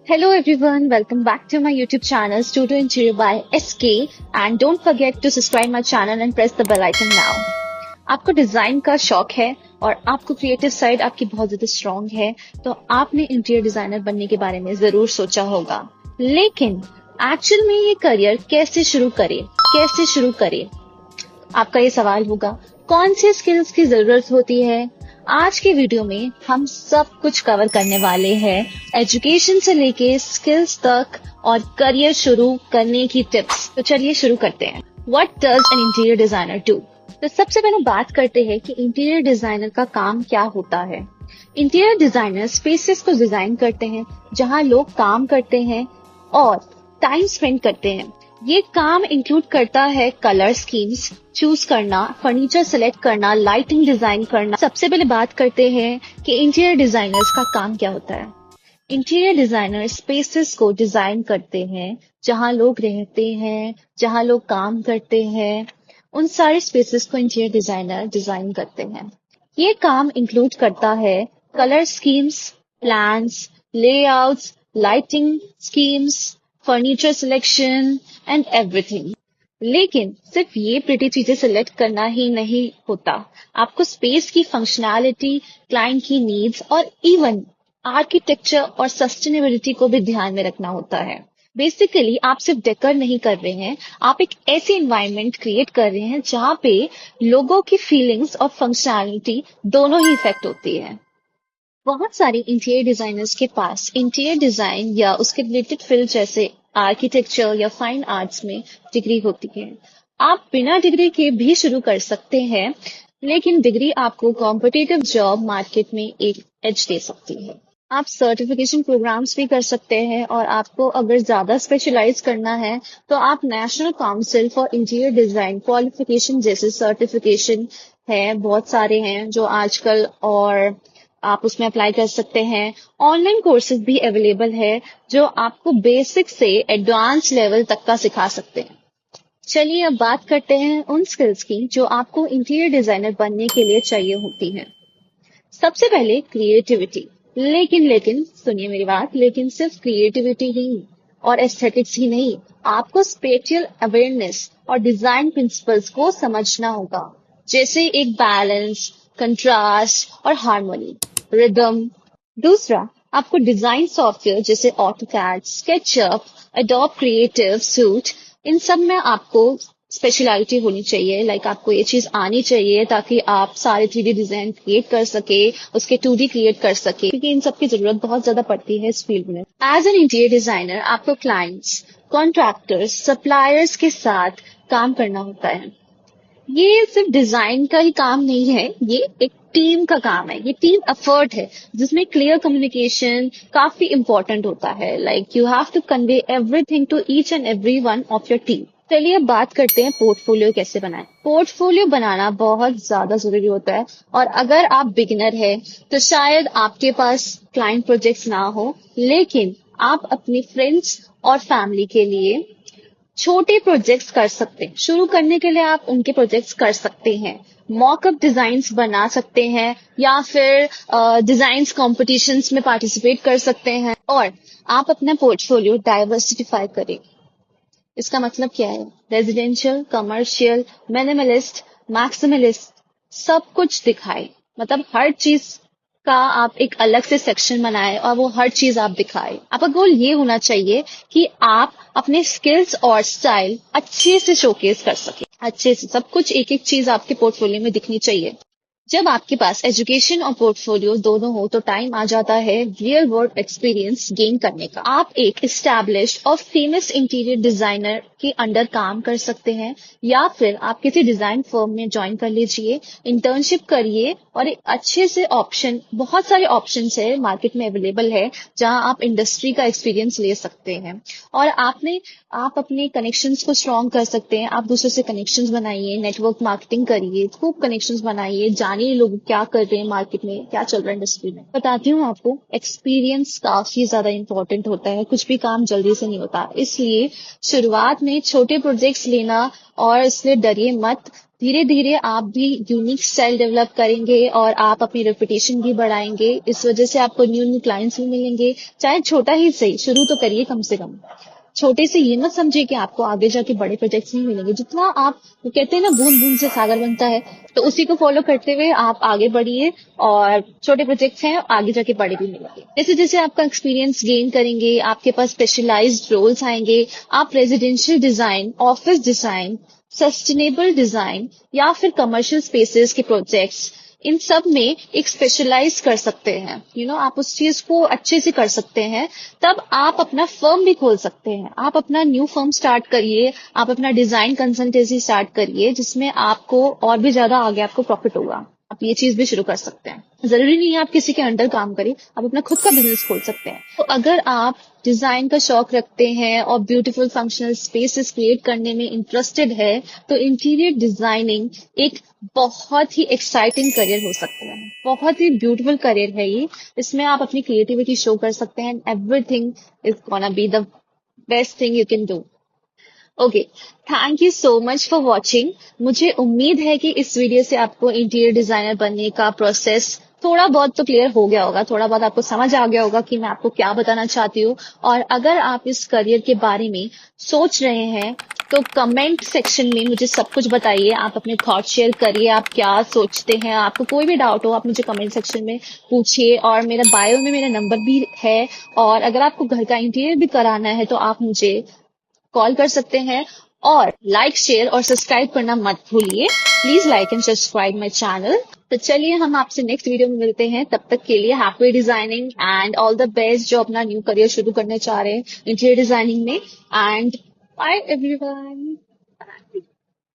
Hello everyone, welcome back to my YouTube channel Studio Interior by SK and don't forget to subscribe my channel and press the bell icon now. आपको design का शौक है और आपको creative side आपकी बहुत ज्यादा strong है तो आपने इंटीरियर डिजाइनर बनने के बारे में जरूर सोचा होगा। लेकिन एक्चुअल में ये करियर कैसे शुरू करें आपका ये सवाल होगा। कौन सी स्किल्स की जरूरत होती है? आज के वीडियो में हम सब कुछ कवर करने वाले हैं, एजुकेशन से लेके स्किल्स तक और करियर शुरू करने की टिप्स। तो चलिए शुरू करते हैं। What does an interior designer do? तो सबसे पहले बात करते हैं कि इंटीरियर डिजाइनर का काम क्या होता है। इंटीरियर डिजाइनर स्पेसेस को डिजाइन करते हैं जहां लोग काम करते हैं और टाइम स्पेंड करते हैं। ये काम इंक्लूड करता है कलर स्कीम्स चूज करना, फर्नीचर सेलेक्ट करना, लाइटिंग डिजाइन करना। सबसे पहले बात करते हैं कि इंटीरियर डिजाइनर्स का काम क्या होता है। इंटीरियर डिजाइनर स्पेसेस को डिजाइन करते हैं जहां लोग रहते हैं, जहां लोग काम करते हैं, उन सारे स्पेसेस को इंटीरियर डिजाइनर डिजाइन करते हैं। ये काम इंक्लूड करता है colour schemes, plans, layouts, lighting schemes, furniture selection and everything. लेकिन सिर्फ ये प्रिटी चीजें सिलेक्ट करना ही नहीं होता, आपको स्पेस की फंक्शनैलिटी, क्लाइंट की नीड्स और इवन आर्किटेक्चर और सस्टेनेबिलिटी को भी ध्यान में रखना होता है। बेसिकली आप सिर्फ डेकोर नहीं कर रहे हैं, आप एक ऐसी एनवायरनमेंट क्रिएट कर रहे हैं जहां पे लोगों की फीलिंग्स और फंक्शनैलिटी दोनों ही इफेक्ट होती है। बहुत सारे इंटीरियर डिजाइनर्स के पास इंटीरियर डिजाइन या उसके रिलेटेड फील्ड जैसे आर्किटेक्चर या फाइन आर्ट्स में डिग्री होती है। आप बिना डिग्री के भी शुरू कर सकते हैं, लेकिन डिग्री आपको कॉम्पिटिटिव जॉब मार्केट में एक एज दे सकती है। आप सर्टिफिकेशन प्रोग्राम्स भी कर सकते हैं और आपको अगर ज्यादा स्पेशलाइज करना है तो आप national council for interior design qualification जैसे सर्टिफिकेशन है, बहुत सारे हैं जो आजकल, और आप उसमें अप्लाई कर सकते हैं। ऑनलाइन कोर्सेज भी अवेलेबल है जो आपको बेसिक से एडवांस लेवल तक का सिखा सकते हैं। चलिए अब बात करते हैं उन स्किल्स की जो आपको इंटीरियर डिजाइनर बनने के लिए चाहिए होती हैं। सबसे पहले क्रिएटिविटी। लेकिन सुनिए मेरी बात, लेकिन सिर्फ क्रिएटिविटी ही और एस्थेटिक्स ही नहीं, आपको स्पेटियल अवेयरनेस और डिजाइन प्रिंसिपल्स को समझना होगा, जैसे एक बैलेंस, कंट्रास्ट और हार्मोनी, रिदम। दूसरा, आपको डिजाइन सॉफ्टवेयर जैसे AutoCAD, SketchUp, Adobe Creative Suite, इन सब में आपको स्पेशलिटी होनी चाहिए। आपको ये चीज आनी चाहिए ताकि आप सारे 3D डिजाइन क्रिएट कर सके, उसके 2D क्रिएट कर सके, क्योंकि इन सब की जरूरत बहुत ज्यादा पड़ती है इस फील्ड में। एज एन इंटीरियर डिजाइनर आपको क्लाइंट्स, कॉन्ट्रैक्टर्स, सप्लायर्स के साथ काम करना होता है। ये सिर्फ डिजाइन का ही काम नहीं है, ये एक टीम का काम है, ये टीम एफर्ट है जिसमें क्लियर कम्युनिकेशन काफी इंपॉर्टेंट होता है। You have to convey everything to each and every one of your team. चलिए अब बात करते हैं पोर्टफोलियो कैसे बनाएं। पोर्टफोलियो बनाना बहुत ज्यादा जरूरी होता है और अगर आप बिगिनर है तो शायद आपके पास क्लाइंट प्रोजेक्ट्स ना हो, लेकिन आप अपनी फ्रेंड्स और फैमिली के लिए छोटे प्रोजेक्ट्स कर सकते हैं। शुरू करने के लिए आप उनके प्रोजेक्ट्स कर सकते हैं, मॉकअप डिजाइन्स बना सकते हैं या फिर डिजाइन्स कॉम्पिटिशन्स में पार्टिसिपेट कर सकते हैं। और आप अपना पोर्टफोलियो डाइवर्सिफाई करें। इसका मतलब क्या है? रेजिडेंशियल, कमर्शियल, मिनिमलिस्ट, मैक्सिमलिस्ट, सब कुछ दिखाए। मतलब हर चीज का आप एक अलग से सेक्शन बनाए और वो हर चीज आप दिखाए। आपका गोल ये होना चाहिए कि आप अपने स्किल्स और स्टाइल अच्छे से शोकेस कर सके। अच्छे से सब कुछ, एक एक चीज आपके पोर्टफोलियो में दिखनी चाहिए। जब आपके पास एजुकेशन और पोर्टफोलियो दोनों हो तो टाइम आ जाता है रियल वर्ल्ड एक्सपीरियंस गेन करने का। आप एक एस्टैब्लिश्ड और फेमस इंटीरियर डिजाइनर के अंडर काम कर सकते हैं या फिर आप किसी डिजाइन फर्म में ज्वाइन कर लीजिए, इंटर्नशिप करिए और एक अच्छे से ऑप्शन, बहुत सारे ऑप्शंस है मार्केट में अवेलेबल है जहां आप इंडस्ट्री का एक्सपीरियंस ले सकते हैं। और आप अपने कनेक्शंस को स्ट्रॉन्ग कर सकते हैं। आप दूसरों से कनेक्शंस बनाइए, नेटवर्क मार्केटिंग करिए, खूब कनेक्शंस बनाइए, जानिए लोग क्या कर रहे हैं मार्केट में, क्या चल रहा है इंडस्ट्री में। बताती हूँ आपको, एक्सपीरियंस काफी ज्यादा इंपॉर्टेंट होता है, कुछ भी काम जल्दी से नहीं होता। इसलिए शुरुआत में छोटे प्रोजेक्ट्स लेना और इसलिए डरिए मत, धीरे धीरे आप भी यूनिक स्टाइल डेवलप करेंगे और आप अपनी रेपुटेशन भी बढ़ाएंगे। इस वजह से आपको न्यू न्यू क्लाइंट्स भी मिलेंगे। चाहे छोटा ही सही, शुरू तो करिए कम से कम। छोटे से ये मत समझिए कि आपको आगे जाके बड़े प्रोजेक्ट्स नहीं मिलेंगे। जितना आप, वो कहते हैं ना, बूंद बूंद से सागर बनता है, तो उसी को फॉलो करते हुए आप आगे बढ़िए। और छोटे प्रोजेक्ट्स हैं, आगे जाके बड़े भी मिलेंगे। जैसे जैसे आपका एक्सपीरियंस गेन करेंगे, आपके पास स्पेशलाइज्ड रोल्स आएंगे। आप residential design, office design, sustainable design या फिर कमर्शियल स्पेसेस के प्रोजेक्ट्स, इन सब में एक स्पेशलाइज कर सकते हैं। आप उस चीज को अच्छे से कर सकते हैं। तब आप अपना फर्म भी खोल सकते हैं। आप अपना न्यू फर्म स्टार्ट करिए, आप अपना डिजाइन कंसल्टेंसी स्टार्ट करिए, जिसमें आपको और भी ज्यादा आगे आपको प्रॉफिट होगा। आप ये चीज भी शुरू कर सकते हैं। जरूरी नहीं है आप किसी के अंडर काम करें, आप अपना खुद का बिजनेस खोल सकते हैं। तो अगर आप डिजाइन का शौक रखते हैं और ब्यूटीफुल फंक्शनल स्पेसेस क्रिएट करने में इंटरेस्टेड है, तो इंटीरियर डिजाइनिंग एक बहुत ही एक्साइटिंग करियर हो सकता है। बहुत ही ब्यूटीफुल करियर है ये। इसमें आप अपनी क्रिएटिविटी शो कर सकते हैं। Everything is gonna be the best thing you can do. Okay, thank you so much for watching. मुझे उम्मीद है कि इस वीडियो से आपको इंटीरियर डिजाइनर बनने का प्रोसेस थोड़ा बहुत तो क्लियर हो गया होगा, थोड़ा बहुत आपको समझ आ गया होगा कि मैं आपको क्या बताना चाहती हूँ। और अगर आप इस करियर के बारे में सोच रहे हैं, तो कमेंट सेक्शन में मुझे सब कुछ बताइए। आप अपने थॉट शेयर करिए, आप क्या सोचते हैं। आपको कोई भी डाउट हो, आप मुझे कमेंट सेक्शन में पूछिए। और मेरा बायो में मेरा नंबर भी है। और अगर आपको घर का इंटीरियर भी कराना है, तो आप मुझे कॉल कर सकते हैं। और लाइक, शेयर और सब्सक्राइब करना मत भूलिए। Please like and subscribe my channel. तो चलिए, हम आपसे नेक्स्ट वीडियो में मिलते हैं। तब तक के लिए happy designing and all the best जो अपना न्यू करियर शुरू करने चाह रहे हैं इंटीरियर डिजाइनिंग में। And bye everyone.